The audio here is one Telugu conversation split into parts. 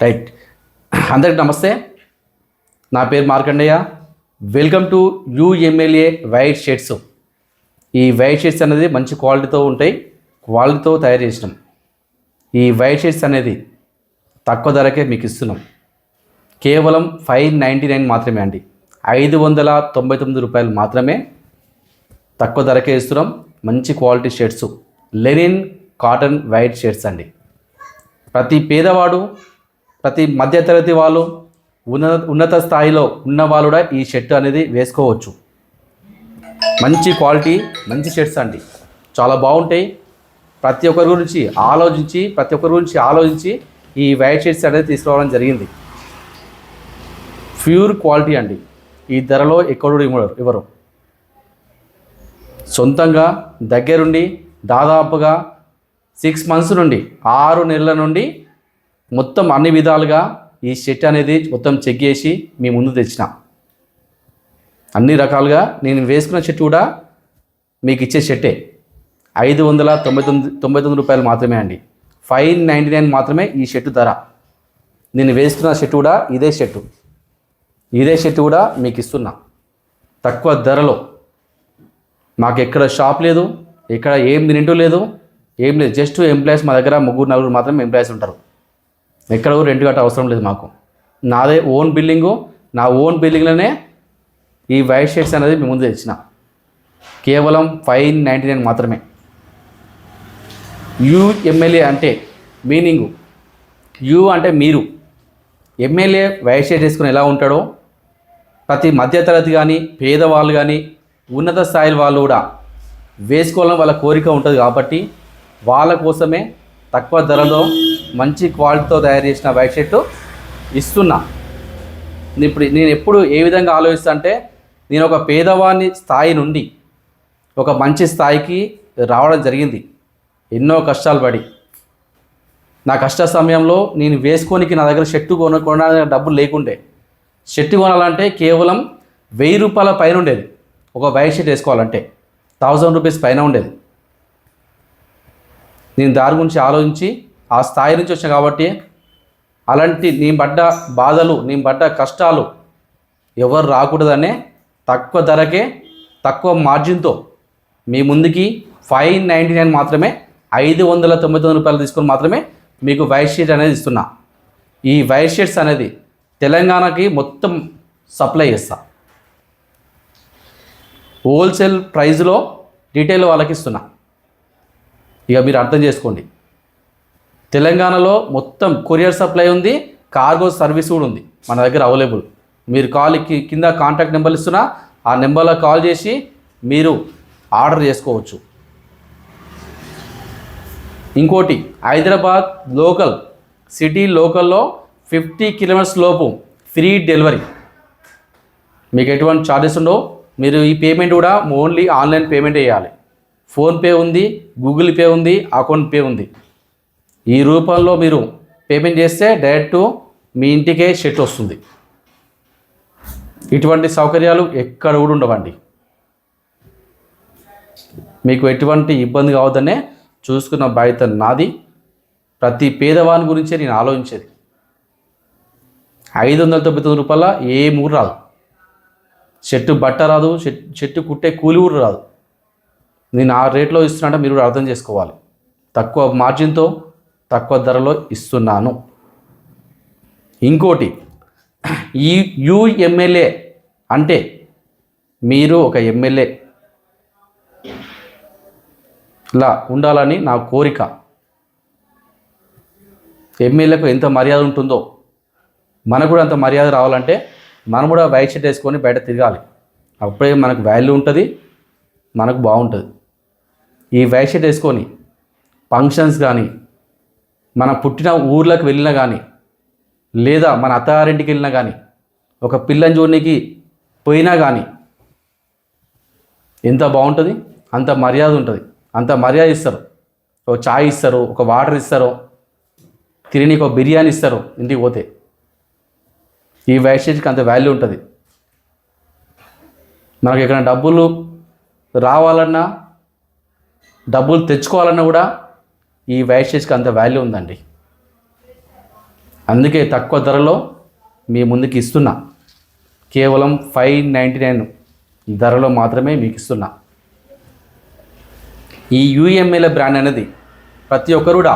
రైట్. అందరికి నమస్తే. నా పేరు Markandayya. Welcome to UMLA white shirts. ఈ వైట్ షర్ట్స్ అనేది మంచి క్వాలిటీతో ఉంటాయి, క్వాలిటీతో తయారు చేసినాం. ఈ వైట్ షర్ట్స్ అనేది తక్కువ ధరకే మీకు ఇస్తున్నాం. కేవలం 599 మాత్రమే అండి. 599 రూపాయలు మాత్రమే తక్కువ ధరకే ఇస్తున్నాం. మంచి quality shirts, linen cotton white shirts అండి. ప్రతి పేదవాడు, ప్రతి మధ్యతరగతి వాళ్ళు, ఉన్నత స్థాయిలో ఉన్న వాళ్ళు కూడా ఈ షర్ట్ అనేది వేసుకోవచ్చు. మంచి క్వాలిటీ, మంచి షర్ట్స్ అండి, చాలా బాగుంటాయి. ప్రతి ఒక్కరి గురించి ఆలోచించి ఈ వైట్ షర్ట్స్ అనేది తీసుకురావడం జరిగింది. ప్యూర్ క్వాలిటీ అండి. ఈ ధరలో ఎక్కడో ఇవ్వరు. సొంతంగా దగ్గరుండి దాదాపుగా 6 months నుండి 6 నెలల నుండి మొత్తం అన్ని విధాలుగా ఈ షర్ట్ అనేది మొత్తం చెక్ చేసి మీ ముందు తెచ్చిన. అన్ని రకాలుగా నేను వేసుకున్న షర్ట్ కూడా మీకు ఇచ్చే షర్టే. 599 రూపాయలు మాత్రమే అండి. 599 మాత్రమే ఈ షర్టు ధర. నేను వేసుకున్న షర్ట్ కూడా ఇదే షర్టు కూడా మీకు ఇస్తున్నా తక్కువ ధరలో. మాకు ఎక్కడ షాప్ లేదు, ఎక్కడ ఏం తింటూ లేదు, ఏం లేదు. జస్ట్ ఎంప్లాయీస్ మా దగ్గర 3-4 మాత్రమే ఎంప్లాయీస్ ఉంటారు. ఎక్కడ రెంట్ గట్ట అవసరం లేదు మాకు. నాదే ఓన్ బిల్డింగు. నా ఓన్ బిల్డింగ్లోనే ఈ వైట్ షర్ట్స్ అనేది మీ ముందు తెచ్చిన. కేవలం 599 మాత్రమే. యుఎంఎల్ఏ అంటే మీనింగు, యు అంటే మీరు. ఎమ్మెల్యే వైట్ షర్ట్ వేసుకుని ఎలా ఉంటాడో ప్రతి మధ్యతరగతి కానీ, పేదవాళ్ళు కానీ, ఉన్నత స్థాయి వాళ్ళు కూడా వేసుకోవాలని వాళ్ళ కోరిక ఉంటుంది. కాబట్టి వాళ్ళ కోసమే తక్కువ ధరలో మంచి క్వాలిటీతో తయారు చేసిన వైట్ షర్టు ఇస్తున్నా. నేను ఎప్పుడు ఏ విధంగా ఆలోచిస్తా అంటే, నేను ఒక పేదవాని స్థాయి నుండి ఒక మంచి స్థాయికి రావడం జరిగింది. ఎన్నో కష్టాలు పడి, నా కష్ట సమయంలో నేను వేసుకోనికి నా దగ్గర షర్టు కొనడానికి డబ్బులు లేకుండే. షర్టు కొనాలంటే కేవలం 1000 రూపాయల పైన ఉండేది. ఒక వైట్ షర్ట్ వేసుకోవాలంటే 1000 రూపీస్ పైన ఉండేది. నేను దాని గురించి ఆలోచించి ఆ స్థాయి నుంచి వచ్చాను. కాబట్టి అలాంటి నేను పడ్డ బాధలు, నేను పడ్డ కష్టాలు ఎవరు రాకూడదనే తక్కువ ధరకే, తక్కువ మార్జిన్తో మీ ముందుకి 599 మాత్రమే, 599 రూపాయలు తీసుకొని మాత్రమే మీకు వైట్ షర్ట్ అనేది ఇస్తున్నా. ఈ వైట్ షర్ట్స్ అనేది తెలంగాణకి మొత్తం సప్లై చేస్తా. హోల్సేల్ ప్రైస్లో రీటైల్ వాళ్ళకి ఇస్తున్నా. ఇక మీరు అర్థం చేసుకోండి. తెలంగాణలో మొత్తం కొరియర్ సప్లై ఉంది, కార్గో సర్వీస్ కూడా ఉంది మన దగ్గర అవైలబుల్. మీరు కింద కాంటాక్ట్ నెంబర్లు ఇస్తున్నా, ఆ నెంబర్లో కాల్ చేసి మీరు ఆర్డర్ చేసుకోవచ్చు. ఇంకోటి, హైదరాబాద్ లోకల్, సిటీ లోకల్లో 50 kilometers లోపు ఫ్రీ డెలివరీ. మీకు ఎటువంటి ఛార్జెస్ ఉండవు. మీరు ఈ పేమెంట్ కూడా ఓన్లీ ఆన్లైన్ పేమెంట్ చేయాలి. ఫోన్పే ఉంది, గూగుల్ పే ఉంది, అకౌంట్ పే ఉంది. ఈ రూపంలో మీరు పేమెంట్ చేస్తే డైరెక్ట్ మీ ఇంటికే షర్ట్ వస్తుంది. ఇటువంటి సౌకర్యాలు ఎక్కడ కూడా ఉండవండి. మీకు ఎటువంటి ఇబ్బంది కావద్దనే చూసుకున్న బాధ్యత నాది. ప్రతి పేదవాని గురించే నేను ఆలోచించేది. 599 రూపాయల ఏ మూడు రాదు. షర్టు బట్ట రాదు, షర్టు కుట్టే కూలి కూడా రాదు. నేను ఆ రేట్లో ఇస్తున్నా, మీరు కూడా అర్థం చేసుకోవాలి. తక్కువ మార్జిన్తో తక్కువ ధరలో ఇస్తున్నాను. ఇంకోటి, ఈ యుఎంఎల్ఏ అంటే మీరు ఒక ఎమ్మెల్యే ఇలా ఉండాలని నా కోరిక. ఎమ్మెల్యేకు ఎంత మర్యాద ఉంటుందో మనకు కూడా అంత మర్యాద రావాలంటే మనం కూడా వైట్ షర్ట్ వేసుకొని బయట తిరగాలి. అప్పుడే మనకు వాల్యూ ఉంటుంది, మనకు బాగుంటుంది. ఈ వైట్ షర్ట్ వేసుకొని ఫంక్షన్స్ కానీ, మన పుట్టిన ఊర్లకు వెళ్ళినా కానీ, లేదా మన అత్తగారింటికి వెళ్ళినా కానీ, ఒక పిల్లని చూడడానికి పోయినా కానీ ఎంత బాగుంటుంది, అంత మర్యాద ఉంటుంది. అంత మర్యాద ఇస్తారు. ఒక చాయ్ ఇస్తారు, ఒక వాటర్ ఇస్తారు, తిననీకి ఒక బిర్యానీ ఇస్తారు ఇంటికి పోతే. ఈ వైట్ షర్ట్కి అంత వాల్యూ ఉంటుంది. మనకు ఎక్కడ డబ్బులు రావాలన్నా, డబ్బులు తెచ్చుకోవాలన్నా కూడా ఈ వైట్ షర్ట్కి అంత వాల్యూ ఉందండి. అందుకే తక్కువ ధరలో మీ ముందుకు ఇస్తున్నా. కేవలం 599 ధరలో మాత్రమే మీకు ఇస్తున్నా. ఈ యూఎంఎల్ బ్రాండ్ అనేది ప్రతి ఒక్కరు కూడా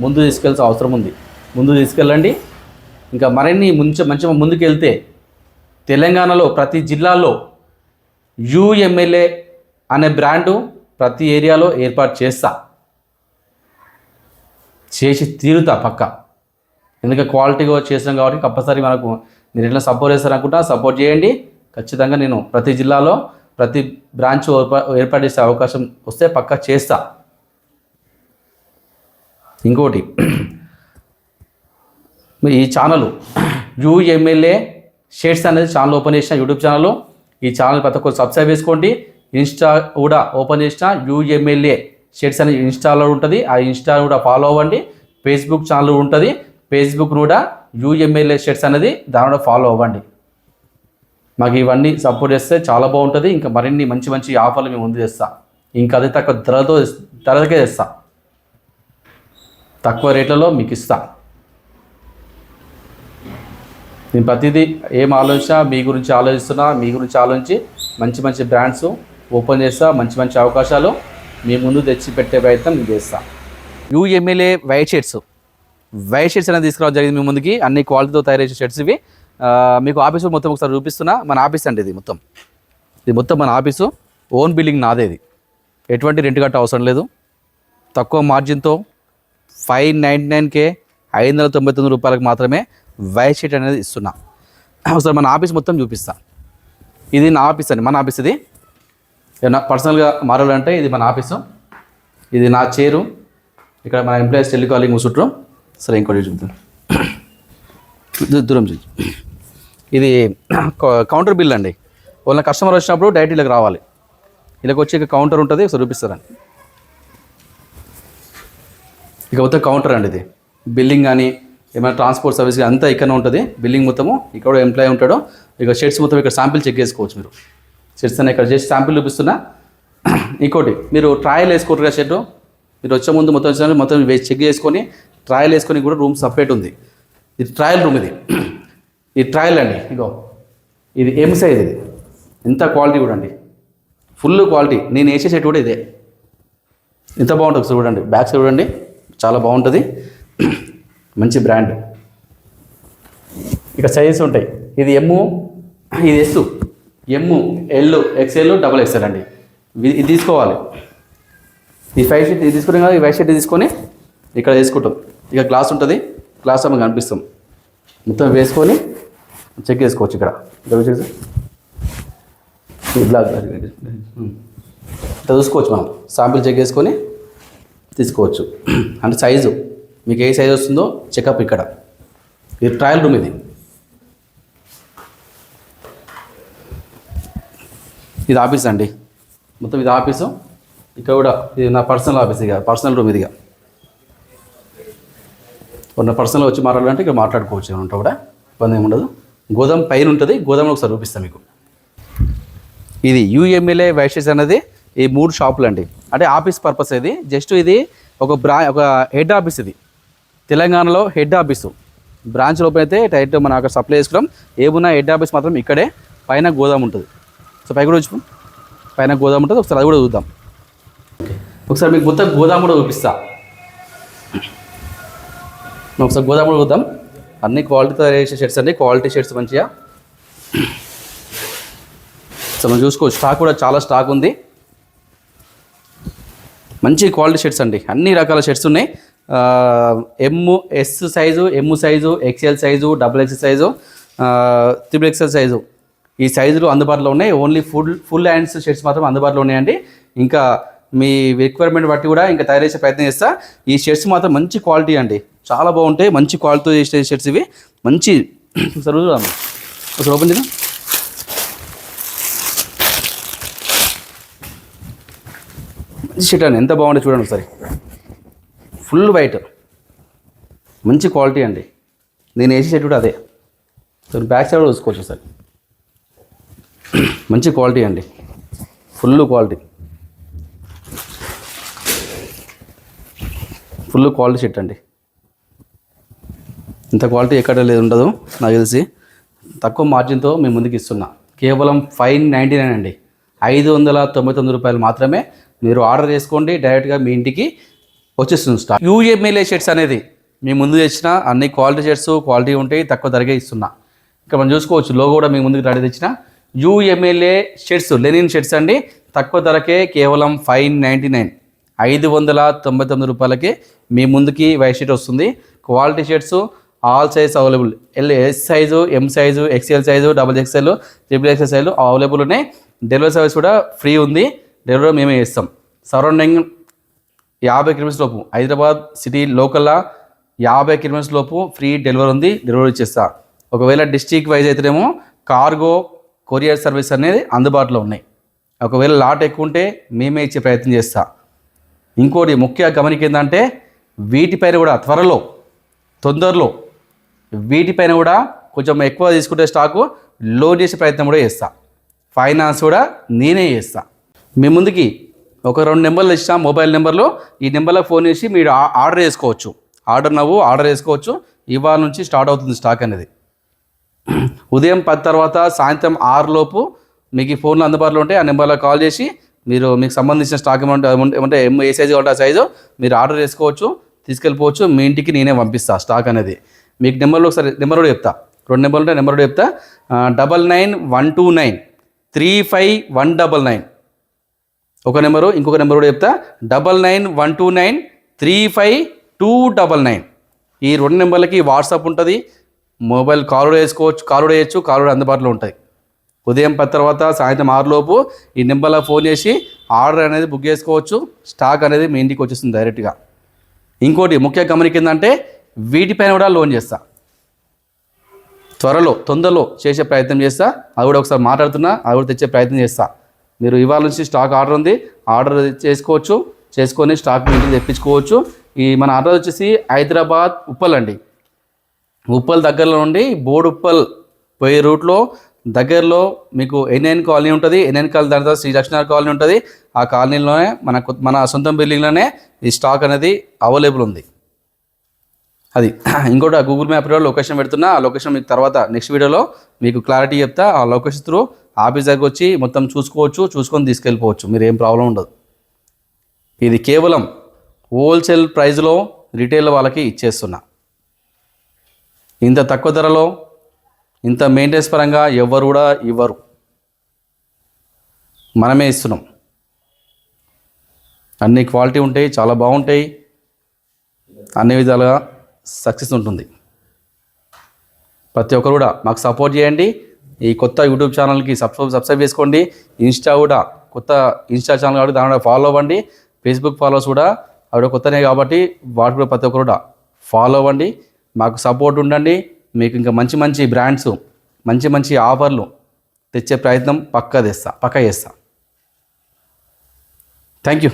ముందు తీసుకెళ్ళాల్సిన అవసరం ఉంది. ముందు తీసుకెళ్ళండి. ఇంకా మరిన్ని మంచిగా ముందుకు వెళ్తే తెలంగాణలో ప్రతి జిల్లాలో యూఎంఎల్ఏ అనే బ్రాండు ప్రతి ఏరియాలో ఏర్పాటు చేసి తీరుతా పక్క. ఎందుకంటే క్వాలిటీగా చేసాం కాబట్టి కంపల్సరీ మనకు మీరు ఎట్లా సపోర్ట్ చేస్తారనుకుంటా సపోర్ట్ చేయండి. ఖచ్చితంగా నేను ప్రతి జిల్లాలో ప్రతి బ్రాంచ్ ఏర్పాటు చేసే అవకాశం వస్తే పక్కా చేస్తా. ఇంకోటి, ఈ ఛానల్ యూఎంఎల్ఏ షేడ్స్ అనేది ఛానల్ ఓపెన్ చేసిన యూట్యూబ్ ఛానల్. ఈ ఛానల్ ప్రతి ఒక్కరు సబ్స్క్రైబ్ చేసుకోండి. ఇన్స్టా కూడా ఓపెన్ చేసిన యూఎంఎల్ఏ షేడ్స్ అనేది ఇన్స్టాలో ఉంటుంది. ఆ ఇన్స్టా కూడా ఫాలో అవ్వండి. ఫేస్బుక్ ఛానల్ ఉంటుంది. ఫేస్బుక్ కూడా యూఎంఎల్ఏ షేడ్స్ అనేది దాని కూడా ఫాలో అవ్వండి. మాకు ఇవన్నీ సపోర్ట్ చేస్తే చాలా బాగుంటుంది. ఇంకా మరిన్ని మంచి మంచి ఆఫర్లు మేము ముందు చేస్తాం. ఇంకా అదే తక్కువ ధరకే తెస్తా. తక్కువ రేట్లలో మీకు ఇస్తా. నేను ప్రతిదీ ఏం ఆలోచించినా మీ గురించి ఆలోచిస్తున్నా. మీ గురించి ఆలోచించి మంచి మంచి బ్రాండ్స్ ఓపెన్ చేస్తా. మంచి మంచి అవకాశాలు మీ ముందు తెచ్చి పెట్టే ప్రయత్నం నేను చేస్తా. యూఎంఎల్ఏ వైట్ షర్ట్స్ అనేది తీసుకురావడం జరిగింది మీ ముందుకి. అన్ని క్వాలిటీతో తయారు చేసే షర్ట్స్ ఇవి. మీకు ఆఫీసు మొత్తం ఒకసారి చూపిస్తున్నా. మన ఆఫీస్ అండి ఇది మొత్తం మన ఆఫీసు. ఓన్ బిల్డింగ్ నాదే. ఇది ఎటువంటి రెంట్ కట్ట అవసరం లేదు. తక్కువ మార్జిన్తో 599K 599 రూపాయలకు మాత్రమే వైట్ షర్ట్ అనేది ఇస్తున్నా. ఒకసారి మన ఆఫీస్ మొత్తం చూపిస్తా. ఇది నా ఆఫీస్ అండి, మన ఆఫీస్. ఇది ఏమన్నా పర్సనల్గా మారాలంటే ఇది మన ఆఫీసు. ఇది నా చైరు. ఇక్కడ మన ఎంప్లాయీస్ టెలికాలింగ్ కూర్చుంటారు. సరే ఇంకోటి చూద్దాం. దూరం చూసి ఇది కౌంటర్ బిల్ అండి. వాళ్ళ కస్టమర్ వచ్చినప్పుడు డైరెక్ట్ ఇలాగ రావాలి. ఇలాగ వచ్చి ఇక కౌంటర్ ఉంటుంది. ఒకసారి చూపిస్తారండి. ఇక మొత్తం కౌంటర్ అండి. ఇది బిల్లింగ్ కానీ ఏమైనా ట్రాన్స్పోర్ట్ సర్వీస్ అంతా ఇక్కడనే ఉంటుంది. బిల్లింగ్ మొత్తము ఇక్కడ ఎంప్లాయీ ఉంటాడు. ఇక షర్ట్స్ మొత్తం ఇక్కడ శాంపిల్ చెక్ చేసుకోవచ్చు. మీరు షర్ట్స్ అనే ఇక్కడ చేసి శాంపిల్ చూపిస్తున్నా. ఇంకోటి, మీరు ట్రయల్ వేసుకోరు కదా షర్టు. మీరు వచ్చే ముందు మొత్తం చెక్ చేసుకొని ట్రయల్ వేసుకొని కూడా రూమ్ సపరేట్ ఉంది. ఇది ట్రయల్ రూమ్. ఇది ట్రయల్ అండి. ఇది ఎం సైజ్. ఇది ఎంత క్వాలిటీ కూడా అండి, ఫుల్ క్వాలిటీ. నేను వేసే షర్ట్ కూడా ఇదే. ఎంత బాగుంటుంది చూడండి. బ్యాక్ సైడ్ చూడండి, చాలా బాగుంటుంది. మంచి బ్రాండ్. ఇక సైజెస్ ఉంటాయి. ఇది ఎమ్ము, ఇది S. M, L, XL, XXL అండి. ఇది తీసుకోవాలి. ఈ 5 షర్ట్ ఇది తీసుకుని కదా, ఈ వైట్ షర్ట్ తీసుకొని ఇక్కడ వేసుకుంటాం. ఇక గ్లాస్ ఉంటుంది. గ్లాస్ మనకు కనిపిస్తాం. మొత్తం వేసుకొని చెక్ చేసుకోవచ్చు. ఇక్కడ ఇట్లా చూసుకోవచ్చు. మనం శాంపిల్ చెక్ చేసుకొని తీసుకోవచ్చు. అంటే సైజు మీకు ఏ సైజు వస్తుందో చెకప్. ఇక్కడ ఇది ట్రయల్ రూమ్. ఇది ఆఫీస్ అండి. మొత్తం ఇది ఆఫీసు. ఇక్కడ కూడా ఇది నా పర్సనల్ ఆఫీస్. ఇక పర్సనల్ రూమ్. ఇదిగా ఉన్న పర్సనల్ వచ్చి మాట్లాడాలంటే ఇక్కడ మాట్లాడుకోవచ్చు. ఏమంటా కూడా ఇబ్బంది ఏమి ఉండదు. గోదాం పైన ఉంటుంది. గోదాంలో ఒకసారి చూపిస్తాను మీకు. ఇది యూఎంఎల్ఏ వైట్ షర్ట్స్ అనేది ఈ 3 షాపులు అండి. అంటే ఆఫీస్ పర్పస్. ఇది జస్ట్ ఇది ఒక హెడ్ ఆఫీస్. ఇది తెలంగాణలో హెడ్ ఆఫీసు. బ్రాంచ్ లోపల అయితే డైరెక్ట్ మనం అక్కడ సప్లై చేసుకున్నాం. ఏమున్నా హెడ్ ఆఫీస్ మాత్రం ఇక్కడే. పైన గోదాం ఉంటుంది. సో పై కూడా వచ్చి పైన గోదాం ఉంటుంది. ఒకసారి అది కూడా చూద్దాం. ఒకసారి మీకు మొత్తం గోదాం కూడా చూపిస్తా. ఒకసారి గోదాం కూడా చూద్దాం. అన్ని క్వాలిటీతో వేసే షర్ట్స్ అండి. క్వాలిటీ షర్ట్స్ మంచిగా. సో మనం చూసుకోవచ్చు. స్టాక్ కూడా చాలా స్టాక్ ఉంది. మంచి క్వాలిటీ షర్ట్స్ అండి. అన్ని రకాల షర్ట్స్ ఉన్నాయి. S size, M size, XL size, XXL size, XXL size, ఈ సైజులు అందుబాటులో ఉన్నాయి. ఓన్లీ ఫుల్ హ్యాండ్స్ షర్ట్స్ మాత్రం అందుబాటులో ఉన్నాయండి. ఇంకా మీ రిక్వైర్మెంట్ బట్టి కూడా ఇంకా తయారు చేసే ప్రయత్నం చేస్తా. ఈ షర్ట్స్ మాత్రం మంచి క్వాలిటీ అండి. చాలా బాగుంటాయి. మంచి క్వాలిటీతో చేసే షర్ట్స్ ఇవి. మంచి ఒకసారి ఓపెన్ చేద్దాం. మంచి షర్ట్ అండి. ఎంత బాగుంటుంది చూడండి ఒకసారి. ఫుల్ వైట్, మంచి క్వాలిటీ అండి. నేను వేసే షర్ట్ కూడా అదే. సో బ్యాక్ సైడ్ కూడా చూసుకోవచ్చు సార్. మంచి క్వాలిటీ అండి. ఫుల్ క్వాలిటీ షర్ట్ అండి. ఇంత క్వాలిటీ ఎక్కడ లేదు ఉండదు నాకు తెలిసి. తక్కువ మార్జిన్తో మీ ముందుకు ఇస్తున్నా. కేవలం 599 అండి, 599 రూపాయలు మాత్రమే. మీరు ఆర్డర్ చేసుకోండి, డైరెక్ట్గా మీ ఇంటికి వచ్చేస్తుంది స్టాక్. యూఎంఎల్ఏ షర్ట్స్ అనేది మీ ముందు తెచ్చిన అన్ని క్వాలిటీ షర్ట్స్ క్వాలిటీ ఉంటాయి, తక్కువ ధరకే ఇస్తున్నా. ఇక్కడ మనం చూసుకోవచ్చు లోగో కూడా మీ ముందుకు రెడీ తెచ్చిన యూఎంఎల్ఏ షర్ట్స్, లెనిన్ షర్ట్స్ అండి. తక్కువ ధరకే కేవలం 599, 599 రూపాయలకే మీ ముందుకి వైట్ షర్ట్ వస్తుంది. Quality shirts all size available, yes size, M size, XL size, XXL, XXL size available ఉన్నాయి. డెలివరీ సర్వీస్ కూడా ఫ్రీ ఉంది, డెలివరీ మేమే చేస్తాం. సరౌండింగ్ 50 కిలోమీటర్స్ లోపు, హైదరాబాద్ సిటీ లోకల్లా 50 కిలోమీటర్స్ లోపు ఫ్రీ డెలివరీ ఉంది, డెలివరీ ఇచ్చేస్తా. ఒకవేళ డిస్ట్రిక్ట్ వైజ్ అయితేనేమో కార్గో కొరియర్ సర్వీస్ అనేది అందుబాటులో ఉన్నాయి. ఒకవేళ లాట్ ఎక్కువ ఉంటే మేమే ఇచ్చే ప్రయత్నం చేస్తా. ఇంకోటి ముఖ్య గమనిక ఏంటంటే వీటిపైన కూడా త్వరలో తొందరలో వీటిపైన కూడా కొంచెం ఎక్కువ తీసుకుంటే స్టాకు లోడ్ చేసే ప్రయత్నం కూడా చేస్తా. ఫైనాన్స్ కూడా నేనే చేస్తా. మీ ముందుకి ఒక 2 నెంబర్లు ఇచ్చిన మొబైల్ నెంబర్లో, ఈ నెంబర్లకు ఫోన్ చేసి మీరు ఆర్డర్ చేసుకోవచ్చు. ఆర్డర్ చేసుకోవచ్చు. ఇవాళ నుంచి స్టార్ట్ అవుతుంది స్టాక్ అనేది. ఉదయం 10 తర్వాత సాయంత్రం 6 లోపు మీకు ఈ ఫోన్లో అందుబాటులో ఉంటే ఆ నెంబర్లో కాల్ చేసి మీరు మీకు సంబంధించిన స్టాక్ ఏమంటే ఏ సైజు కావాలంటే ఆ సైజు మీరు ఆర్డర్ చేసుకోవచ్చు, తీసుకెళ్ళిపోవచ్చు. మీ ఇంటికి నేనే పంపిస్తా స్టాక్ అనేది. మీకు నెంబర్లో ఒకసారి నెంబర్ కూడా చెప్తా, 2 నెంబర్లు ఉంటే నెంబర్ కూడా చెప్తా. 9912935199 ఒక నెంబరు. ఇంకొక నెంబర్ కూడా చెప్తా, 9912935299. ఈ 2 నెంబర్లకి వాట్సాప్ ఉంటుంది, మొబైల్ కాల్ కూడా వేసుకోవచ్చు, కాల్ కూడా చేయొచ్చు, కాల్ కూడా అందుబాటులో ఉంటుంది. ఉదయం 10 తర్వాత సాయంత్రం 6 లోపు ఈ నెంబర్లో ఫోన్ చేసి ఆర్డర్ అనేది బుక్ చేసుకోవచ్చు. స్టాక్ అనేది మీ ఇంటికి వచ్చేస్తుంది డైరెక్ట్గా. ఇంకోటి ముఖ్య గమనిక ఏంటంటే వీటిపైన కూడా లోన్ చేస్తా. త్వరలో తొందరలో చేసే ప్రయత్నం చేస్తా. అది కూడా ఒకసారి మాట్లాడుతున్నా, అది కూడా తెచ్చే ప్రయత్నం చేస్తా. మీరు ఇవాళ నుంచి స్టాక్ ఆర్డర్ ఉంది, ఆర్డర్ చేసుకోవచ్చు, చేసుకొని స్టాక్ మీ ఇంటికి తెప్పించుకోవచ్చు. ఈ మన అడ్రస్ వచ్చేసి హైదరాబాద్ ఉప్పల్ అండి. ఉప్పల్ దగ్గరలో నుండి బోర్డు ఉప్పల్ పోయే రూట్లో దగ్గరలో మీకు ఎన్ఎన్ కాలనీ ఉంటుంది. ఎన్ఎన్ కాలనీ దాని తర్వాత శ్రీ లక్ష్మీనారాయణ కాలనీ ఉంటుంది. ఆ కాలనీలోనే మన సొంతం బిల్డింగ్లోనే ఈ స్టాక్ అనేది అవైలబుల్ ఉంది. అది ఇంకోటి గూగుల్ మ్యాప్లో లొకేషన్ పెడుతున్నా, ఆ లొకేషన్ మీకు తర్వాత నెక్స్ట్ వీడియోలో మీకు క్లారిటీ చెప్తా. ఆ లొకేషన్ త్రూ ఆఫీస్ దగ్గరకు వచ్చి మొత్తం చూసుకోవచ్చు, చూసుకొని తీసుకెళ్ళిపోవచ్చు, మీరు ఏం ప్రాబ్లం ఉండదు. ఇది కేవలం హోల్సేల్ ప్రైస్లో రిటైల్ వాళ్ళకి ఇచ్చేస్తున్నా. ఇంత తక్కువ ధరలో ఇంత మెయింటెనెన్స్ పరంగా ఎవరు కూడా ఇవ్వరు, మనమే ఇస్తున్నాం. అన్ని క్వాలిటీ ఉంటాయి, చాలా బాగుంటాయి, అన్ని విధాలుగా సక్సెస్ ఉంటుంది. ప్రతి ఒక్కరు కూడా మాకు సపోర్ట్ చేయండి. ఈ కొత్త యూట్యూబ్ ఛానల్కి సబ్స్క్రైబ్ చేసుకోండి. ఇన్స్టా కూడా కొత్త ఇన్స్టా ఛానల్ కాబట్టి దాని కూడా ఫాలో అవ్వండి. ఫేస్బుక్ ఫాలోవర్స్ కూడా అవి కొత్తనే కాబట్టి వాటి కూడా ప్రతి ఒక్కరు కూడా ఫాలో అవ్వండి. మాకు సపోర్ట్ ఉండండి. మీకు ఇంకా మంచి మంచి బ్రాండ్స్, మంచి మంచి ఆఫర్లు తెచ్చే ప్రయత్నం పక్కా చేస్తా. Thank you.